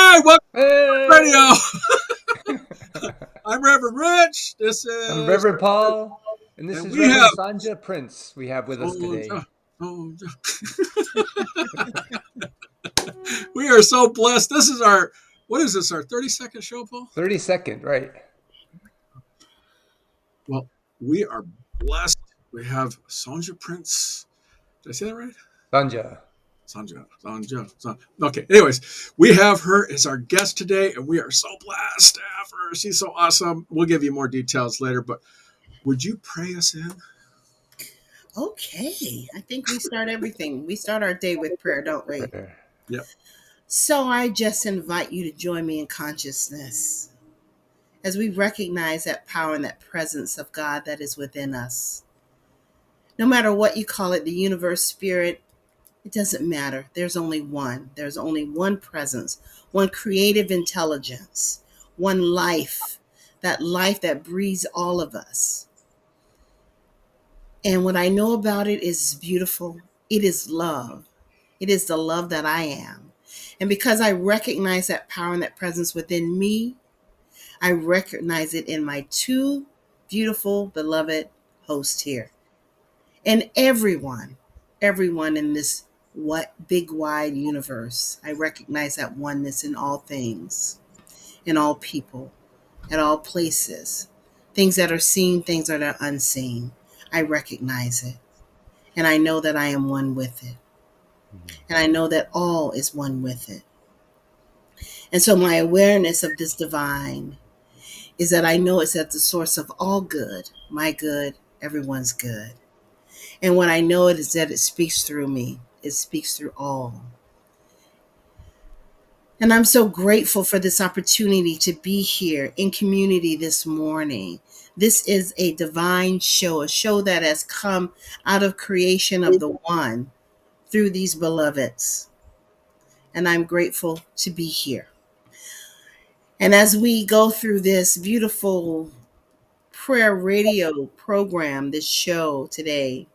right, welcome to Hey! radio. I'm Reverend Rich. This I'm is, Reverend Paul, and this and is we have Reverend Sonja Prince we have with us today. Sonja. Sonja. We are so blessed. This is our, what is this, our 32nd show, Paul? 32nd, right? Well, we are blessed. We have Sonja Prince. Did I say that right? Sonja. Sonja. Okay. Anyways, we have her as our guest today, and we are so blessed to have her. She's so awesome. We'll give you more details later, but would you pray us in? Okay, I think we start everything. We start our day with prayer, don't we? Prayer. Yep. So I just invite you to join me in consciousness as we recognize that power and that presence of God that is within us. No matter what you call it, the universe, spirit, it doesn't matter. There's only one. There's only one presence, one creative intelligence, one life that breathes all of us. And what I know about it is beautiful. It is love. It is the love that I am. And because I recognize that power and that presence within me, I recognize it in my two beautiful, beloved hosts here. And everyone in this big, wide universe, I recognize that oneness in all things, in all people, at all places. Things that are seen, things that are unseen. I recognize it. And I know that I am one with it. And I know that all is one with it. And so my awareness of this divine is that I know it's at the source of all good, my good, everyone's good. And what I know it is that it speaks through me. It speaks through all. And I'm so grateful for this opportunity to be here in community this morning. This is a divine show, a show that has come out of creation of the one through these beloveds. And I'm grateful to be here. And as we go through this beautiful prayer radio program, this show today,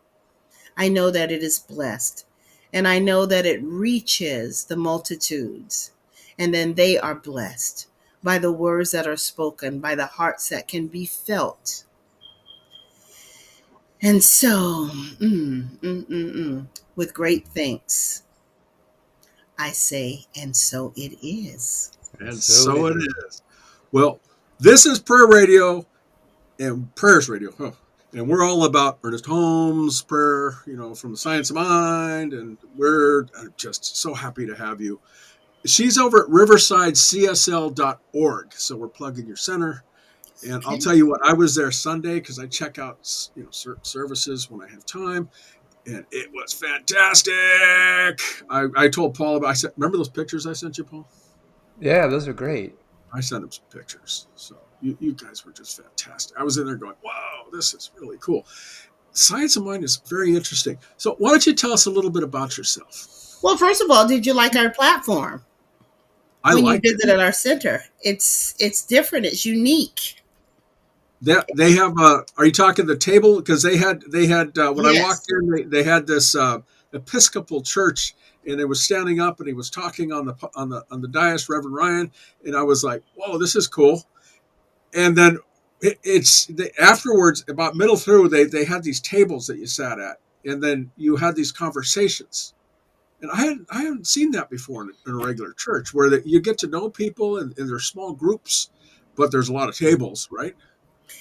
I know that it is blessed. And I know that it reaches the multitudes. And then they are blessed by the words that are spoken, by the hearts that can be felt. And so, with great thanks, I say, and so it is. And so it is. Well, this is prayer radio and prayers radio. Huh. And we're all about Ernest Holmes' prayer, from the Science of Mind. And we're just so happy to have you. She's over at riversidecsl.org. So we're plugging your center. And Okay. I'll tell you what, I was there Sunday because I check out, certain services when I have time. And it was fantastic. I told Paul about, I said, remember those pictures I sent you, Paul? Yeah, those are great. I sent him some pictures. So you guys were just fantastic. I was in there going, wow, this is really cool. Science of Mind is very interesting. So why don't you tell us a little bit about yourself? Well, first of all, did you like our platform when you visited our center? It's different. It's unique. They have. Are you talking the table? Because they had when I Yes. walked in, they had this Episcopal church, and it was standing up, and he was talking on the dais, Reverend Ryan, and I was like, whoa, this is cool. And then afterwards, about middle through, they had these tables that you sat at, and then you had these conversations. And I hadn't seen that before in a regular church, where you get to know people, and there's small groups, but there's a lot of tables, right?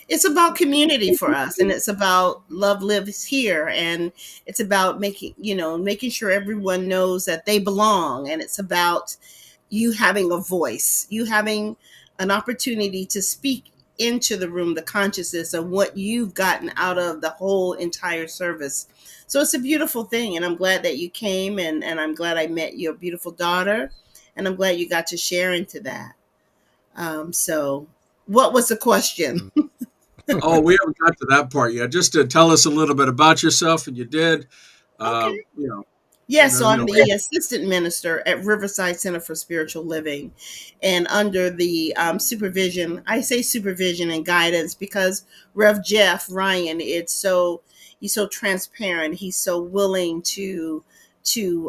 It's about community for us, and it's about love lives here, and it's about making sure everyone knows that they belong, and it's about you having a voice, you having an opportunity to speak into the room, the consciousness of what you've gotten out of the whole entire service. So it's a beautiful thing, and I'm glad that you came, and I'm glad I met your beautiful daughter, and I'm glad you got to share into that. So what was the question? Oh, we haven't got to that part yet. Just to tell us a little bit about yourself, and you did. Okay. You Yes, so I'm know. the assistant minister at Riverside Center for Spiritual Living, and under the supervision, I say supervision and guidance because Rev Jeff Ryan, he's so transparent. He's so willing to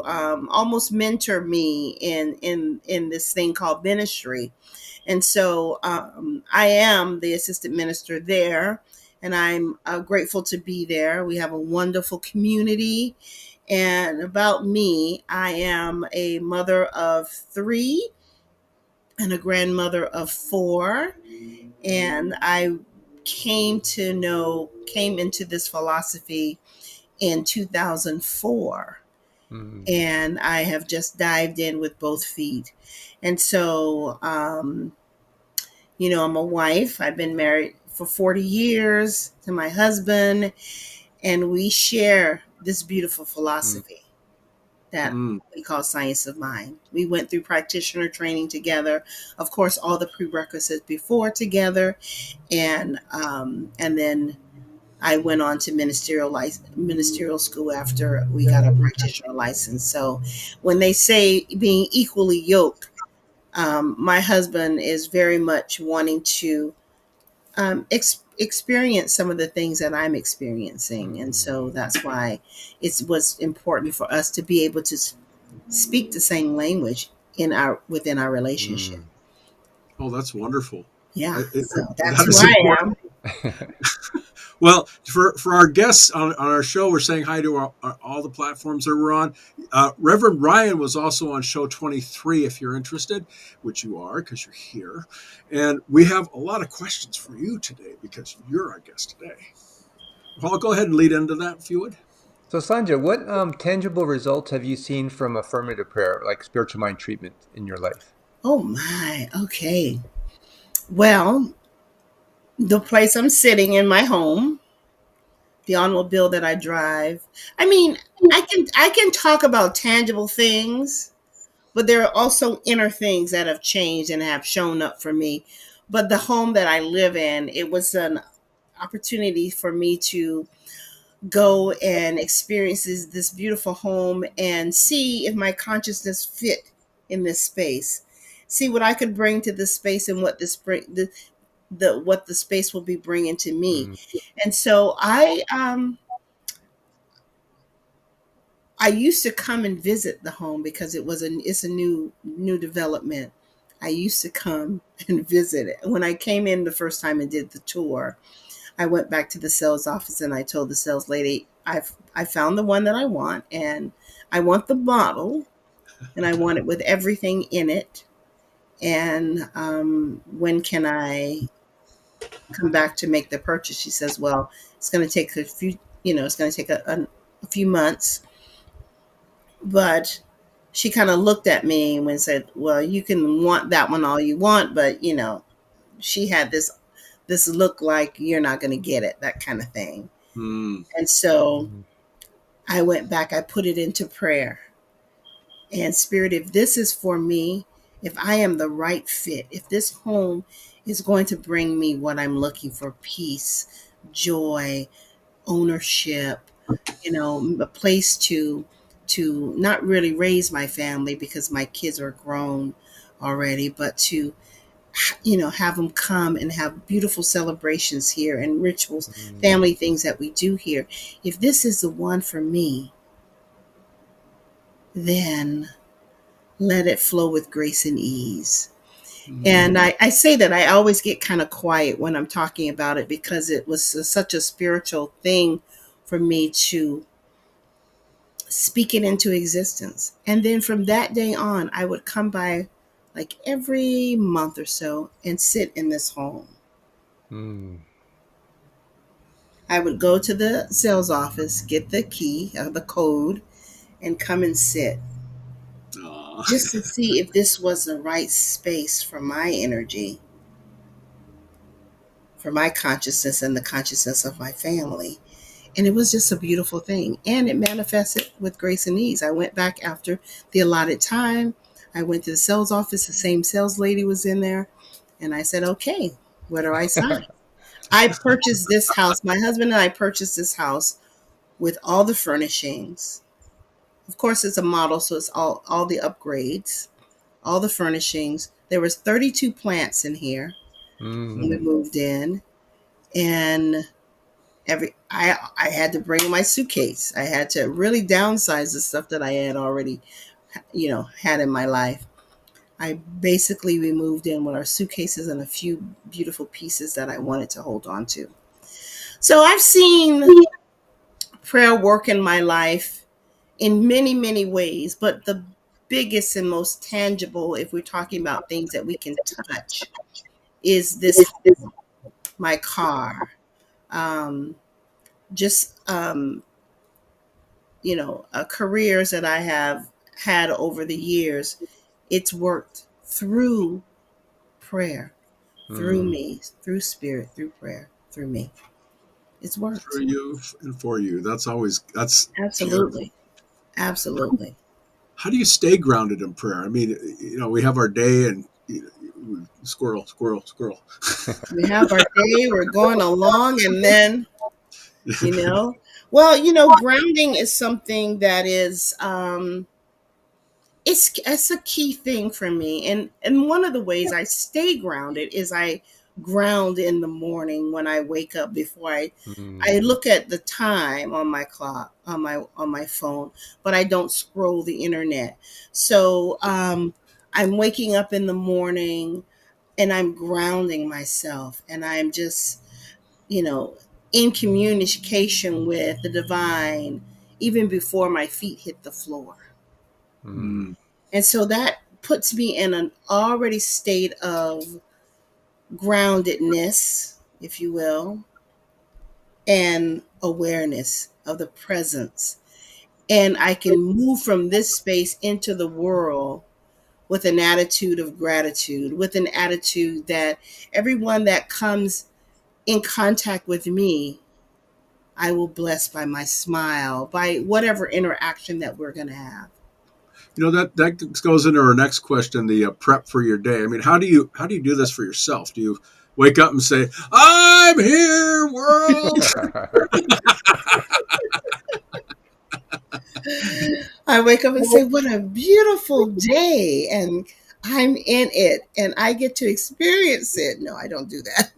almost mentor me in this thing called ministry. And so I am the assistant minister there, and I'm grateful to be there. We have a wonderful community. And about me, I am a mother of three and a grandmother of four. And I came into this philosophy in 2004. Mm. And I have just dived in with both feet. And so, I'm a wife. I've been married for 40 years to my husband, and we share this beautiful Mm. philosophy that Mm. we call science of mind. We went through practitioner training together, of course, all the prerequisites before together, and then I went on to ministerial school after we got a practitioner license. So when they say being equally yoked, my husband is very much wanting to experience some of the things that I'm experiencing, and so Mm. that's why it was important for us to be able to speak the same language within our relationship. Mm. Oh, that's wonderful. Yeah, so that's That who is I important. am. Well, for our guests on our show, we're saying hi to all the platforms that we're on. Reverend Ryan was also on show 23, if you're interested, which you are because you're here. And we have a lot of questions for you today because you're our guest today. Paul, go ahead and lead into that if you would. So, Sonja, what tangible results have you seen from affirmative prayer, like spiritual mind treatment, in your life? Oh my, okay. Well, the place I'm sitting in my home, the automobile that I drive. I mean, I can talk about tangible things, but there are also inner things that have changed and have shown up for me. But the home that I live in, it was an opportunity for me to go and experience this beautiful home and see if my consciousness fit in this space. See what I could bring to this space and what this bring the what the space will be bringing to me. Mm. And so I used to come and visit the home because it's a new development. I used to come and visit it. When I came in the first time and did the tour, I went back to the sales office and I told the sales lady, I found the one that I want, and I want the model, and I want it with everything in it. And when can I come back to make the purchase? She says, well, it's going to take a few, it's going to take a few months. But she kind of looked at me and said, well, you can want that one all you want, but she had this look like you're not going to get it, that kind of thing. Mm. And so Mm. I went back, I put it into prayer. And Spirit, if this is for me, if I am the right fit, if this home is going to bring me what I'm looking for, peace, joy, ownership, a place to not really raise my family because my kids are grown already, but to have them come and have beautiful celebrations here and rituals, Mm. family things that we do here. If this is the one for me, then let it flow with grace and ease. And Mm. I say that I always get kind of quiet when I'm talking about it because it was such a spiritual thing for me to speak it into existence. And then from that day on, I would come by like every month or so and sit in this home. Mm. I would go to the sales office, get the key, the code, and come and sit Aw. just to see if this was the right space for my energy, for my consciousness, and the consciousness of my family. And it was just a beautiful thing. And it manifested with grace and ease. I went back after the allotted time. I went to the sales office. The same sales lady was in there. And I said, okay, where do I sign? I purchased this house. My husband and I purchased this house with all the furnishings. Of course, it's a model, so it's all the upgrades, all the furnishings. There was 32 plants in here when we Mm. moved in. And I had to bring my suitcase. I had to really downsize the stuff that I had already, had in my life. I basically we moved in with our suitcases and a few beautiful pieces that I wanted to hold on to. So I've seen prayer work in my life in many, many ways, but the biggest and most tangible, if we're talking about things that we can touch, is this home, my car, um, just careers that I have had over the years. It's worked through prayer, through Mm. me, through spirit, through prayer, through me. It's Through worked. you and for you. That's beautiful. Absolutely. Absolutely. How do you stay grounded in prayer? I mean, we have our day and squirrel, squirrel, squirrel. We have our day, we're going along, and then, you know, well, grounding is something that is, it's a key thing for me, and one of the ways I stay grounded is I ground in the morning when I wake up. Before I Mm. look at the time on my clock, on my phone, but I don't scroll the internet. So I'm waking up in the morning and I'm grounding myself, and I'm just, you know in communication with the divine even before my feet hit the floor. Mm. Mm. And so that puts me in an already state of groundedness, if you will, and awareness of the presence. And I can move from this space into the world with an attitude of gratitude, with an attitude that everyone that comes in contact with me, I will bless by my smile, by whatever interaction that we're going to have. That goes into our next question, the prep for your day. I mean, how do you do this for yourself? Do you wake up and say, "I'm here, world"? I wake up and say, what a beautiful day. And I'm in it and I get to experience it. No, I don't do that.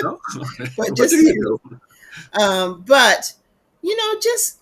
No? But What do just, you do? but, just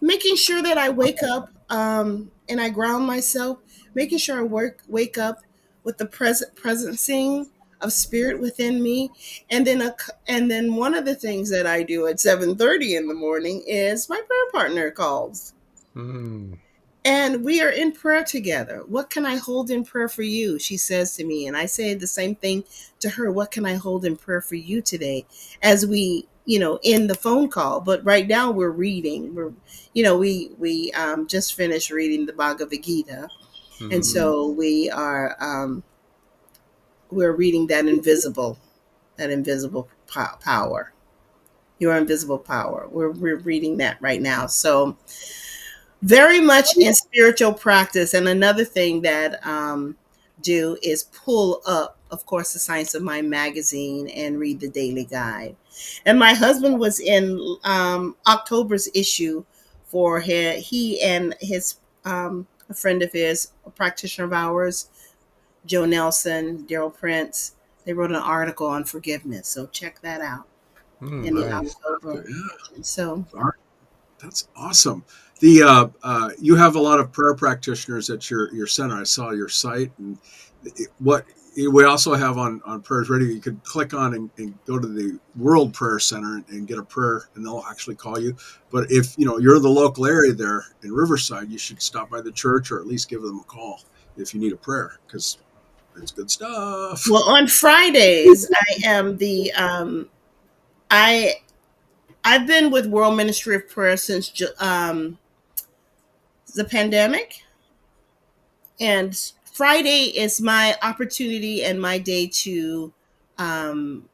making sure that I wake up and I ground myself, making sure I wake up with the presencing of spirit within me, and then one of the things that I do at 7:30 in the morning is my prayer partner calls. Mm. And we are in prayer together. What can I hold in prayer for you? She says to me. And I say the same thing to her. What can I hold in prayer for you today? As we, in the phone call. But right now we're reading. We just finished reading the Bhagavad Gita. And Mm. so we're reading that invisible power, your invisible power. We're reading that right now. So very much in spiritual practice. And another thing that do is pull up, of course, the Science of Mind magazine and read the daily guide. And my husband was in October's issue for he and his a friend of his, a practitioner of ours, Joe Nelson, Daryl Prince. They wrote an article on forgiveness, so check that out Mm. in the Nice. October Yeah, edition. So that's awesome. You have a lot of prayer practitioners at your center. I saw your site, and what we also have on Prayers Radio. You could click on and go to the World Prayer Center and get a prayer, and they'll actually call you. But if you're the local area there in Riverside, you should stop by the church or at least give them a call if you need a prayer, because it's good stuff. well, on Fridays, I am I I've been with World Ministry of Prayer since the pandemic, and Friday is my opportunity and my day to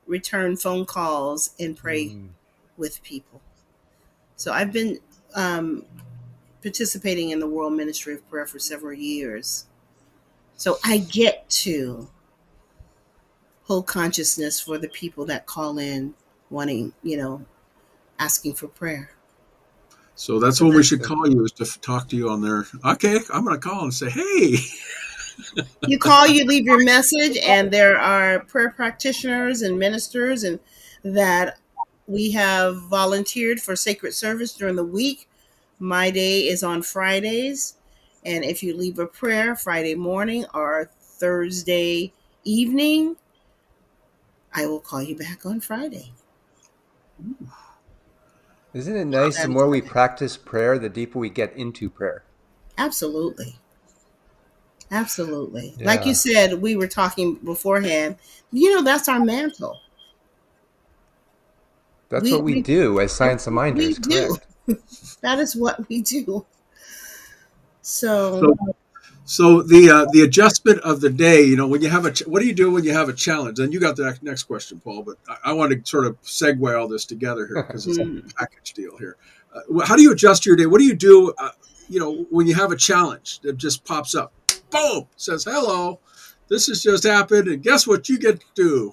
return phone calls and pray Mm. with people. So I've been um, participating in the World Ministry of Prayer for several years. So I get to hold consciousness for the people that call in wanting, asking for prayer. So that's So when we that's should call you, is to talk to you on there. Okay, I'm going to call and say, "Hey." You call, you leave your message, and there are prayer practitioners and ministers and that We have volunteered for sacred service during the week. My day is on Fridays. And if you leave a prayer Friday morning or Thursday evening, I will call you back on Friday. Isn't it nice? The That more is we practice prayer, the deeper we get into prayer. absolutely. Absolutely. Like you Yeah. said, we were talking beforehand. That's our mantle. That's We what we we do as science of we minders, do. correct? That is what we do. So, So so the adjustment of the day, when you have what do you do when you have a challenge? And you got the next question, Paul, but I want to sort of segue all this together here because it's mm, a package deal here. How do you adjust your day? What do you do, when you have a challenge that just pops up? Boom, says hello. This has just happened, and guess what you get to do?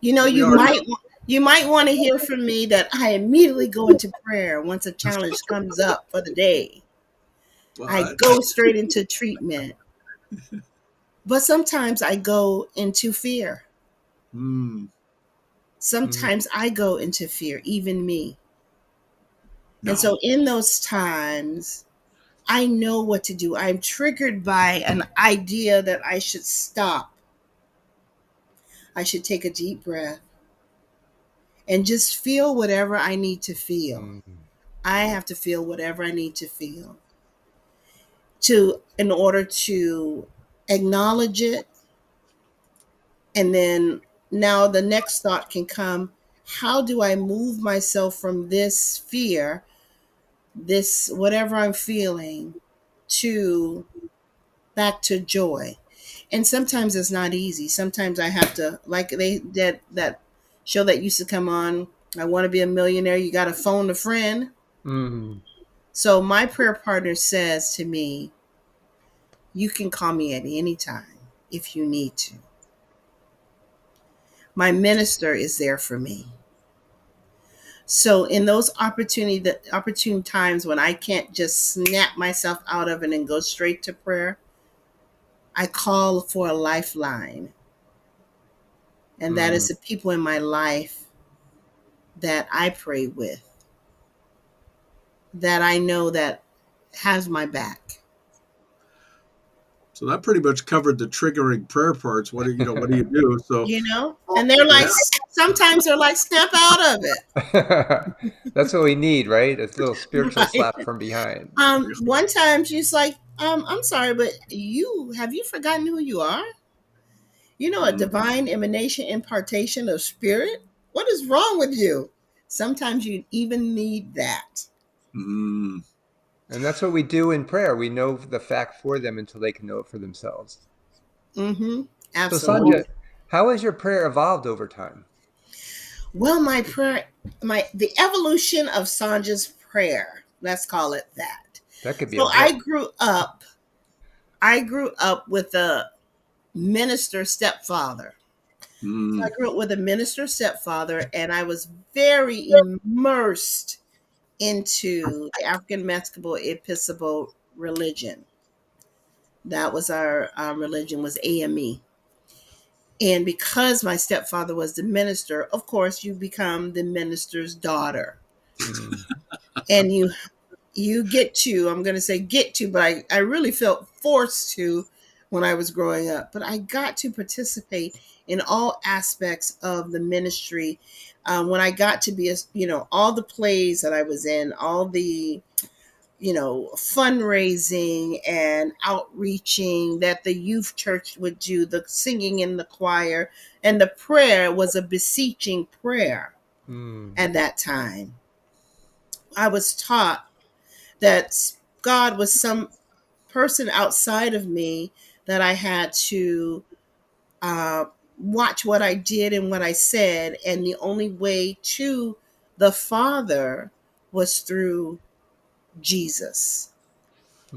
you know, Let me you already might you might want to hear from me that I immediately go into prayer once a challenge comes up for the day. I what? go straight into treatment. But sometimes I go into fear. Mm, Mm, Sometimes I go into fear, even me. And no. so in those times, I know what to do. I'm triggered by an idea that I should stop. I should take a deep breath and just feel whatever I need to feel. mm, I have to feel whatever I need to feel in order to acknowledge it, and then now the next thought can come, how do I move myself from this fear, this whatever I'm feeling, to back to joy? And sometimes it's not easy. Sometimes I have to, like they did that show that used to come on, I Want to Be a Millionaire, you got to phone a friend. mm. So my prayer partner says to me, you can call me at any time if you need to. My minister is there for me. So in those opportune times when I can't just snap myself out of it and go straight to prayer, I call for a lifeline. And that is Mm. the people in my life that I pray with, that I know that has my back. So that pretty much covered the triggering prayer parts. What do you do? So And they're yeah. like, sometimes they're like, snap out of it. That's what we need, right? A little spiritual Right. slap from behind. One time she's like, I'm sorry, but have you forgotten who you are? A Mm, divine emanation, impartation of spirit? What is wrong with you? Sometimes you even need that. mm. And that's what we do in prayer. We know the fact for them until they can know it for themselves. Mm-hmm. So, Absolutely. Sonja, how has your prayer evolved over time? Well, my prayer, the evolution of Sonja's prayer, let's call it that. That could be a So I book. grew up. I grew up with a minister stepfather. So I Mm. grew up with a minister stepfather, and I was very immersed into the African Episcopal Episcopal religion. That was our religion, was AME. And because my stepfather was the minister, of course, you become the minister's daughter, Mm, and you get to, I'm going to say get to, but I really felt forced to when I was growing up. But I got to participate in all aspects of the ministry. When I got to be, all the plays that I was in, all the, fundraising and outreaching that the youth church would do, the singing in the choir, and the prayer was a beseeching prayer mm, at that time. I was taught that God was some person outside of me that I had to uh, watch what I did and what I said. And the only way to the Father was through Jesus.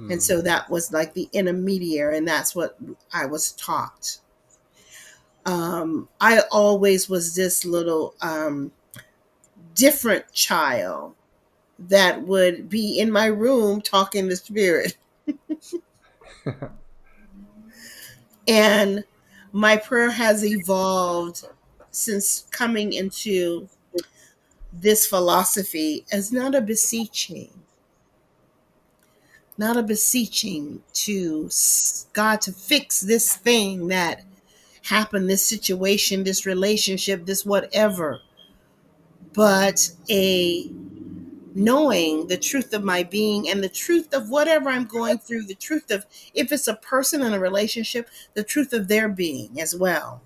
And mm. so that was like the intermediary, and that's what I was taught. I always was this little different child that would be in my room talking to spirit. And my prayer has evolved since coming into this philosophy as not a beseeching, not a beseeching to God to fix this thing that happened, this situation, this relationship, this whatever, but a knowing the truth of my being and the truth of whatever I'm going through, the truth of, if it's a person in a relationship, the truth of their being as well.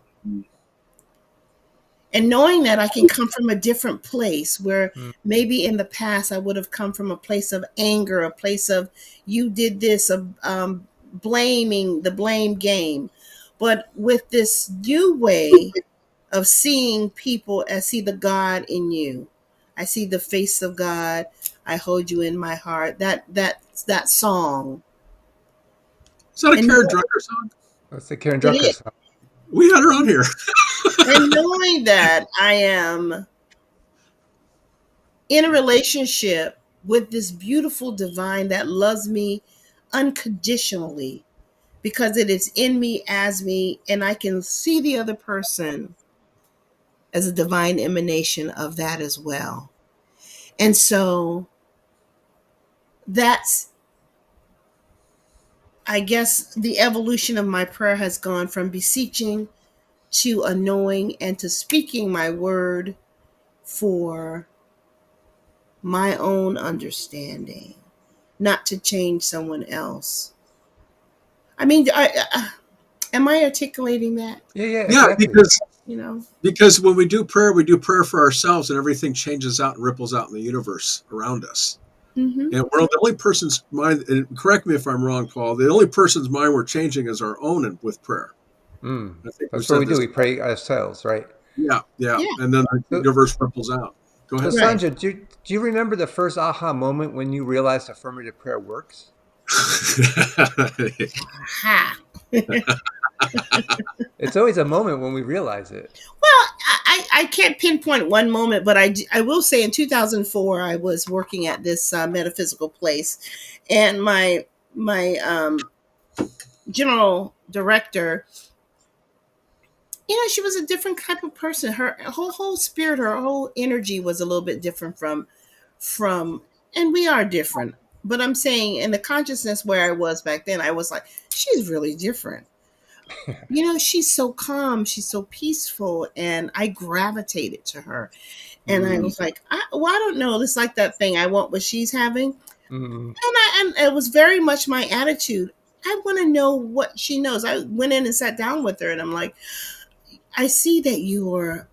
And knowing that I can come from a different place where Mm. maybe in the past I would have come from a place of anger, a place of you did this, of blaming, the blame game. But with this new way of seeing people, I see the God in you. I see the face of God. I hold you in my heart. That song. Is that a And Karen Drucker song? That's the Karen it Drucker is. song. We had her on here. And knowing that I am in a relationship with this beautiful divine that loves me unconditionally because it is in me, as me, and I can see the other person as a divine emanation of that as well. And so that's, I guess, the evolution of my prayer has gone from beseeching to a knowing and to speaking my word for my own understanding, not to change someone else. I mean, am I articulating that? Yeah, yeah, Yeah, exactly. You know? because when we do prayer for ourselves, and everything changes out and ripples out in the universe around us. Mm-hmm. And we're the only person's mind. And correct me if I'm wrong, Paul. The only person's mind we're changing is our own, and with prayer. Mm. I think we've That's what we said do. this. We pray ourselves, right? Yeah, yeah, Yeah. and then the So, universe ripples out. Go so ahead. Right. Sonja, do you remember the first aha moment when you realized affirmative prayer works? Aha. It's always a moment when we realize it. Well, I can't pinpoint one moment, but I will say in 2004 I was working at this metaphysical place, and my general director, she was a different type of person. Her whole spirit, her whole energy was a little bit different from, and we are different. But I'm saying in the consciousness where I was back then, I was like, she's really different. She's so calm, she's so peaceful, and I gravitated to her. And I Mm, was like, I don't know. It's like that thing. I want what she's having, Mm. and it was very much my attitude. I want to know what she knows. I went in and sat down with her, and I'm like, I see that you're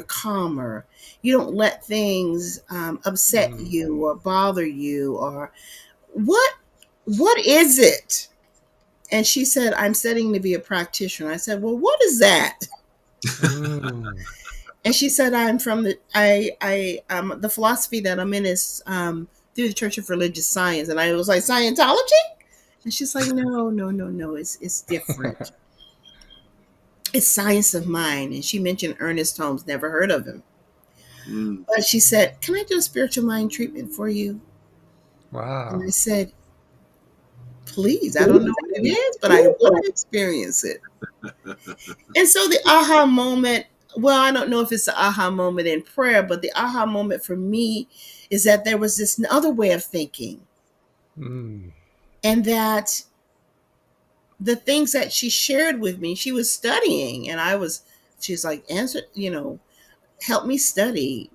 calmer. You don't let things upset Mm. you or bother you, or what? What is it? And she said, I'm studying to be a practitioner. I said, well, what is that? Mm. And she said, I'm from the philosophy that I'm in is through the Church of Religious Science. And I was like, Scientology? And she's like, no, no, no, no. It's different. It's science of mind. And she mentioned Ernest Holmes, never heard of him. mm. But she said, can I do a spiritual mind treatment for you? And I Wow. said, please, I don't know what it is, but I want to experience it. And so the aha moment, well, I don't know if it's the aha moment in prayer, but the aha moment for me is that there was this other way of thinking, Mm. and that the things that she shared with me, she was studying, and she's like, answer, help me study,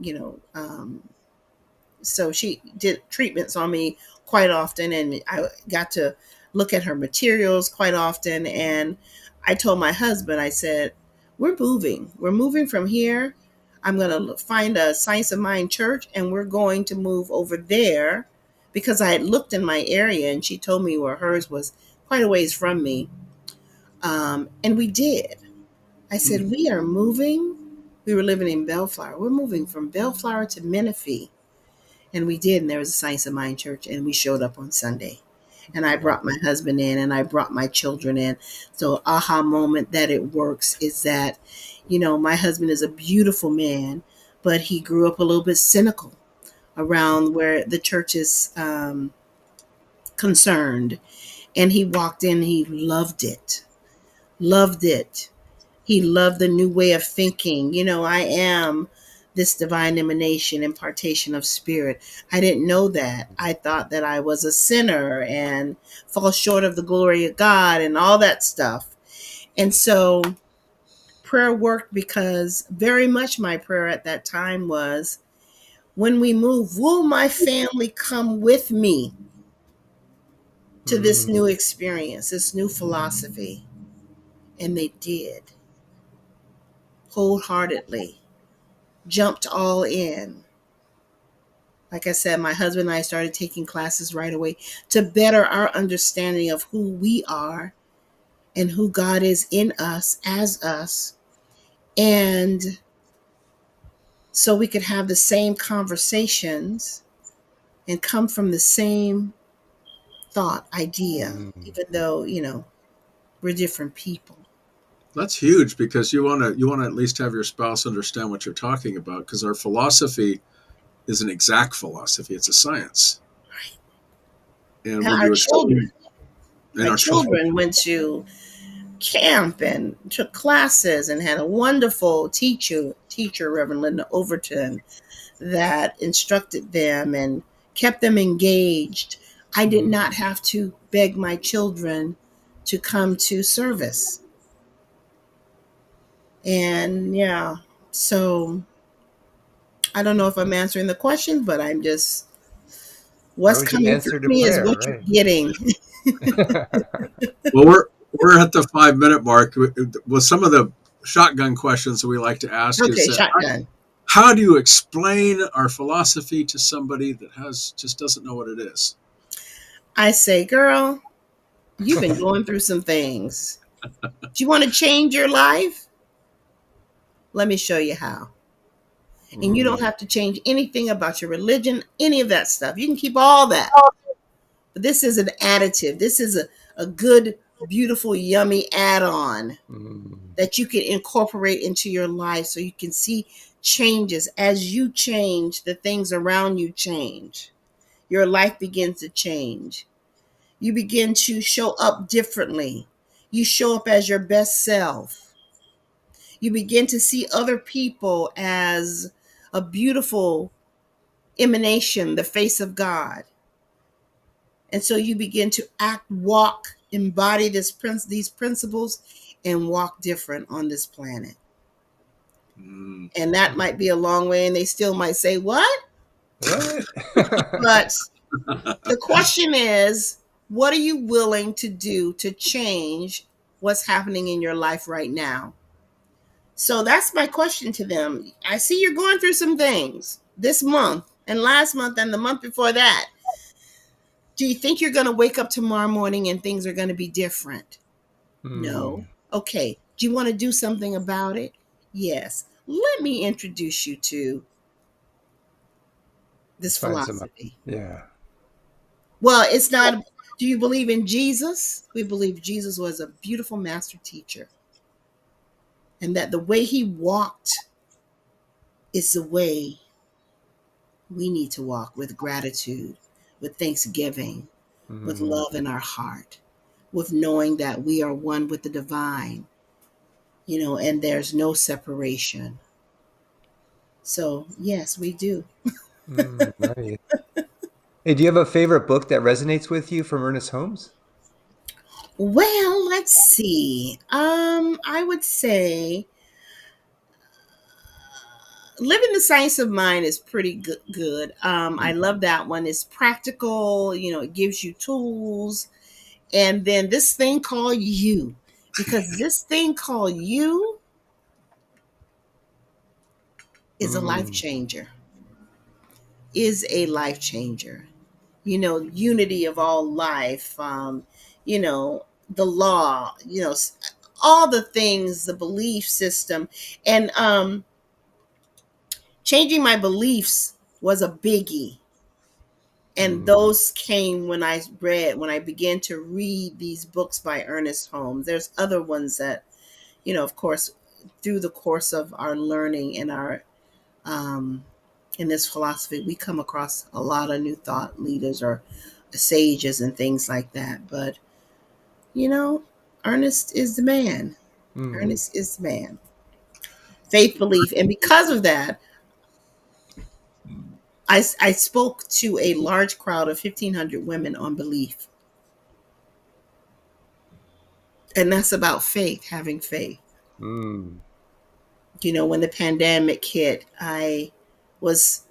so she did treatments on me quite often, and I got to look at her materials quite often. And I told my husband, I said, we're moving from here. I'm going to find a Science of Mind church, and we're going to move over there, because I had looked in my area and she told me where hers was quite a ways from me. And we did. I said, we are moving. We were living in Bellflower. We're moving from Bellflower to Menifee. And we did, and there was a Science of Mind church, and we showed up on Sunday. And I Wow. brought my husband in, and I brought my children in. So aha moment that it works is that, my husband is a beautiful man, but he grew up a little bit cynical around where the church is concerned. And he walked in, he loved it, loved it. He loved the new way of thinking. I am this divine emanation, impartation of spirit. I didn't know that. I thought that I was a sinner and fall short of the glory of God and all that stuff. And so prayer worked because very much my prayer at that time was, when we move, will my family come with me to this new experience, this new philosophy? And they did, wholeheartedly, jumped all in. Like I said, my husband and I started taking classes right away to better our understanding of who we are and who God is in us, as us. And so we could have the same conversations and come from the same thought, idea, even though, we're different people. That's huge, because you want to at least have your spouse understand what you're talking about, because our philosophy is an exact philosophy. It's a science. And when Our you children, explain, and my our children, children went to camp and took classes and had a wonderful teacher, Reverend Linda Overton, that instructed them and kept them engaged. I did not have to beg my children to come to service. And yeah, so I don't know if I'm answering the question, but I'm just, Why what's would you coming through answer to me is prayer, what you're right? getting. well, we're at the 5 minute mark. With some of the shotgun questions that we like to ask is Okay, that, shotgun. how do you explain our philosophy to somebody that just doesn't know what it is? I say, girl, you've been going through some things. Do you want to change your life? Let me show you how. And you don't have to change anything about your religion, any of that stuff. You can keep all that. But this is an additive. This is a good, beautiful, yummy add-on that you can incorporate into your life so you can see changes. As you change, the things around you change. Your life begins to change. You begin to show up differently. You show up as your best self. You begin to see other people as a beautiful emanation, the face of God. And so you begin to act, walk, embody these principles, and walk different on this planet. And that might be a long way, and they still might say, what? What? But the question is, what are you willing to do to change what's happening in your life right now? So that's my question to them. I see you're going through some things this month and last month and the month before that. Do you think you're going to wake up tomorrow morning and things are going to be different? No. Okay. Do you want to do something about it? Yes. Let me introduce you to this Let's find some. philosophy. Yeah. Well, it's not. Do you believe in Jesus? We believe Jesus was a beautiful master teacher, and that the way he walked is the way we need to walk, with gratitude, with thanksgiving, with love in our heart, with knowing that we are one with the divine, and there's no separation. So, yes, we do. Right. Hey, do you have a favorite book that resonates with you from Ernest Holmes? Well, let's see. I would say Living the Science of Mind is pretty good. I love that one. It's practical, it gives you tools. And then this thing called you, because this thing called you is a life changer, is a life changer. Unity of all life, the law, all the things, the belief system. And changing my beliefs was a biggie. And those came when I began to read these books by Ernest Holmes. There's other ones that, of course, through the course of our learning and our in this philosophy, we come across a lot of new thought leaders or sages and things like that. But Ernest is the man. Ernest is the man. Faith, belief, and because of that, I spoke to a large crowd of 1,500 women on belief. And that's about faith, having faith. Mm. When the pandemic hit, I was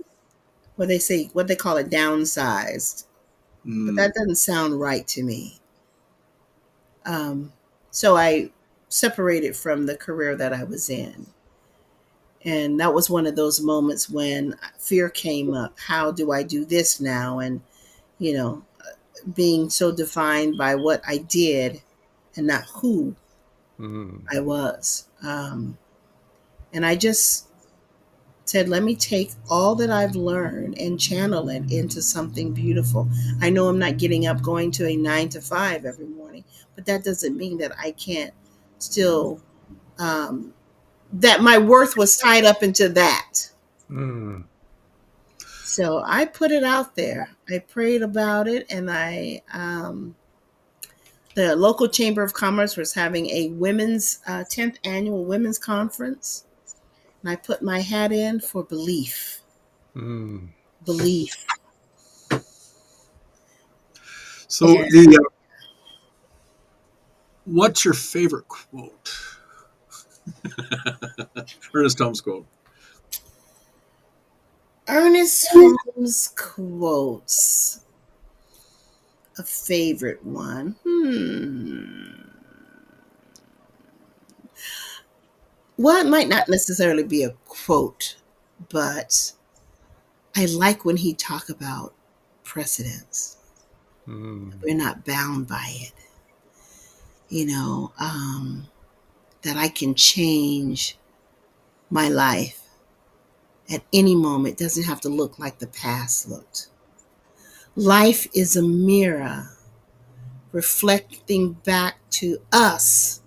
what they call it, downsized. But Mm. that doesn't sound right to me. So I separated from the career that I was in. And that was one of those moments when fear came up. How do I do this now? And, you know, being so defined by what I did and not who Mm. I was. And I just said, let me take all that I've learned and channel it into something beautiful. I know I'm not getting up going to a 9 to 5 every morning, but that doesn't mean that I can't still, that my worth was tied up into that. Mm. So I put it out there. I prayed about it, and the local chamber of commerce was having a women's 10th annual women's conference, and I put my hat in for belief. Mm. Belief. So And the what's your favorite quote? Ernest Holmes quote. Ernest Holmes quotes, a favorite one. Well, it might not necessarily be a quote, but I like when he talk about precedents. Mm. We're not bound by it. That I can change my life at any moment. It doesn't have to look like the past looked. Life is a mirror reflecting back to us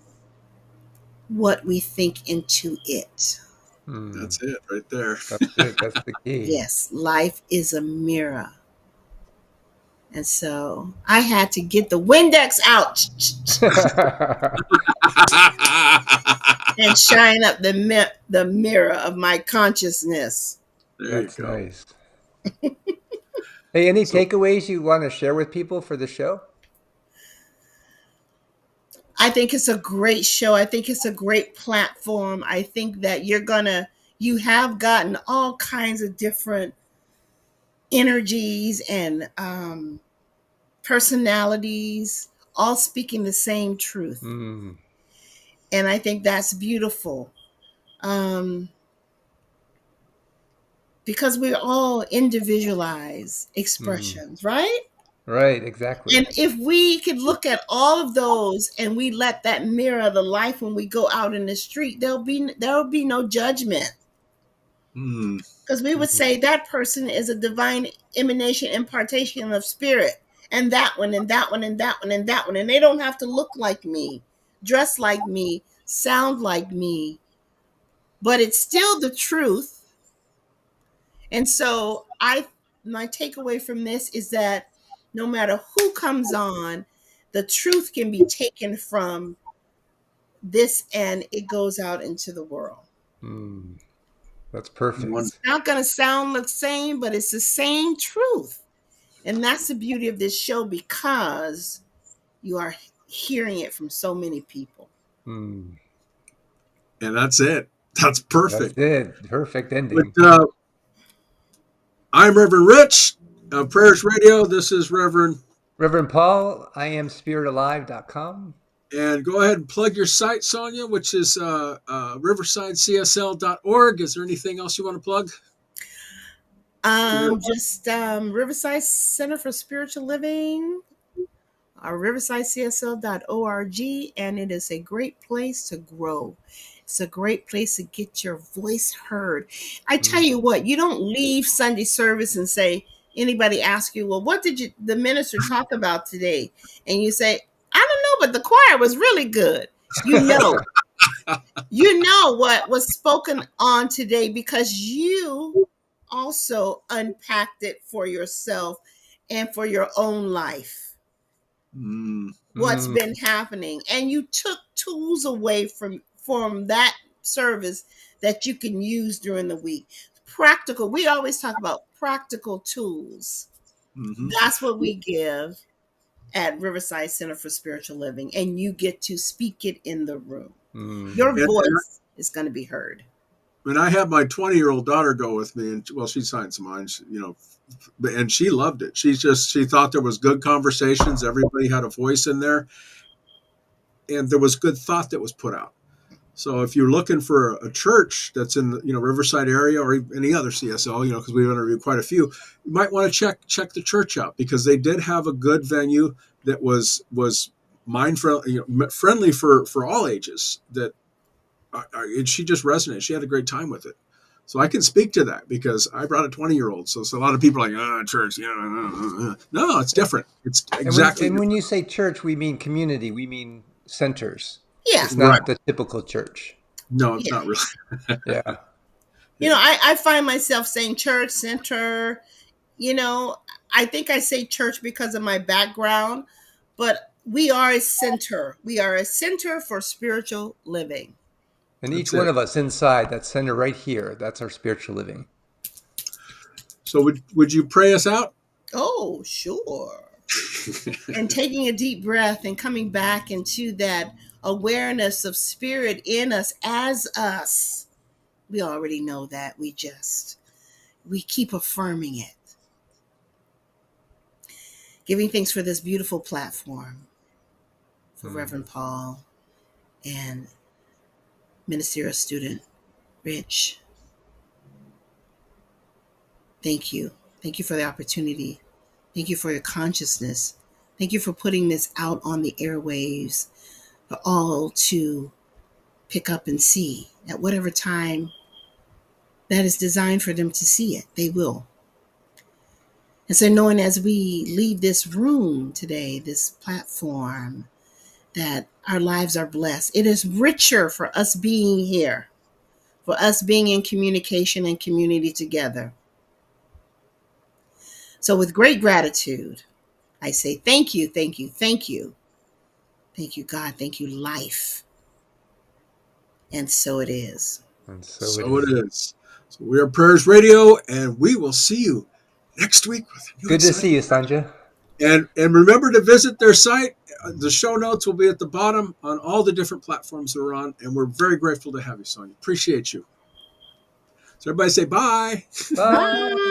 what we think into it. Mm. That's it right there. That's it. That's the key. Yes, life is a mirror. And so I had to get the Windex out and shine up the mirror of my consciousness. There you That's go. nice. Hey, any So takeaways you want to share with people for the show? I think it's a great show. I think it's a great platform. I think that you have gotten all kinds of different energies and personalities all speaking the same truth. Mm. And I think that's beautiful. Um, because we're all individualized Mm. expressions, right? Right, exactly. And if we could look at all of those and we let that mirror the life when we go out in the street, there'll be no judgment. mm, Because we would Mm. say that person is a divine emanation, impartation of spirit, and that one, and that one, and that one, and that one. And they don't have to look like me, dress like me, sound like me, but it's still the truth. And so my takeaway from this is that no matter who comes on, the truth can be taken from this and it goes out into the world. Mm. That's one, perfect. It's not going to sound the same, but it's the same truth. And that's the beauty of this show because you are hearing it from so many people. Mm. and that's it. That's That's perfect. it. Perfect But ending. I'm Reverend Rich of Prayers Radio. This is Reverend. Reverend Paul, I am spiritalive.com. And go ahead and plug your site, Sonia, which is riversidecsl.org. Is there anything else you want to plug? Just Riverside Center for Spiritual Living, riversidecsl.org, and it is a great place to grow. It's a great place to get your voice heard. I tell Mm. you what, you don't leave Sunday service and say, anybody ask you, well, what did the minister talk about today? And you say, I don't know, but the choir was really good. You know, you know what was spoken on today because you also unpacked it for yourself and for your own life, Mm, what's Mm. been happening, and you took tools away from that service that you can use during the week. Practical, we always talk about practical tools. Mm-hmm. That's what we give at Riverside Center for Spiritual Living, and you get to speak it in the room. Your And, voice is going to be heard. and I had my 20-year-old daughter go with me, and well, she signed some mine, and she loved it. She thought there was good conversations. Everybody had a voice in there, and there was good thought that was put out. So if you're looking for a church that's in the Riverside area or any other CSL, because we've interviewed quite a few, you might want to check the church out, because they did have a good venue that was mind friendly, friendly for all ages. And she just resonated. She had a great time with it. So I can speak to that because I brought a 20-year-old. So a lot of people are like, church, no, it's different. It's exactly And when you say church, we mean community. We mean centers. Yeah. It's right. not the typical church. No, Yeah. not really. Yeah. I find myself saying church, center. I think I say church because of my background, but we are a center. We are a center for spiritual living. And each That's one it. of us inside that center right here, that's our spiritual living. So would you pray us out? Oh, sure. And taking a deep breath and coming back into that awareness of spirit in us as us. We already know that. We keep affirming it. Giving thanks for this beautiful platform, for Reverend Paul and ministerial student Rich. Thank you. Thank you for the opportunity. Thank you for your consciousness. Thank you for putting this out on the airwaves for all to pick up and see at whatever time that is designed for them to see it. They will. And so knowing as we leave this room today, this platform, that our lives are blessed. It is richer for us being here, for us being in communication and community together. So with great gratitude, I say thank you, thank you, thank you. Thank you, God. Thank you, life. And so it is. And So it is. So we are Prayers Radio, and we will see you next week with a new Good to exciting. see you, Sonja. And remember to visit their site. The show notes will be at the bottom on all the different platforms they're on. And we're very grateful to have you, Sonja. Appreciate you. So everybody say bye. Bye.